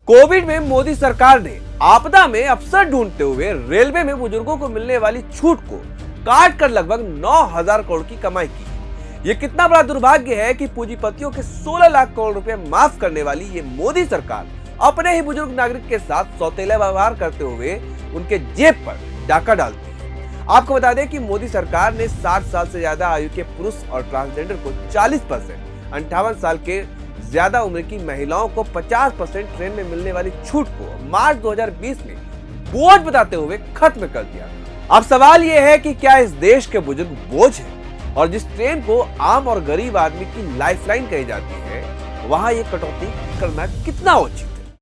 Covid में मोदी सरकार ने आपदा में अवसर ढूंढते हुए रेलवे में बुजुर्गों को मिलने वाली छूट को काट कर लगभग 9,000 करोड़ की कमाई की। ये कितना बड़ा दुर्भाग्य है कि पूंजीपतियों के 16 लाख करोड़ रुपए माफ करने वाली ये मोदी सरकार अपने ही बुजुर्ग नागरिक के साथ सौतेला व्यवहार करते हुए उनके जेब पर डाका डालती है। आपको बता दें कि मोदी सरकार ने 60 साल से ज्यादा आयु के पुरुष और ट्रांसजेंडर को 40%, 58 साल के ज्यादा उम्र की महिलाओं को 50% ट्रेन में मिलने वाली छूट को मार्च 2020 में बोझ बताते हुए खत्म कर दिया। अब सवाल यह है कि क्या इस देश के बुजुर्ग बोझ हैं? और जिस ट्रेन को आम और गरीब आदमी की लाइफलाइन कही जाती है, वहां ये कटौती करना कितना उचित है?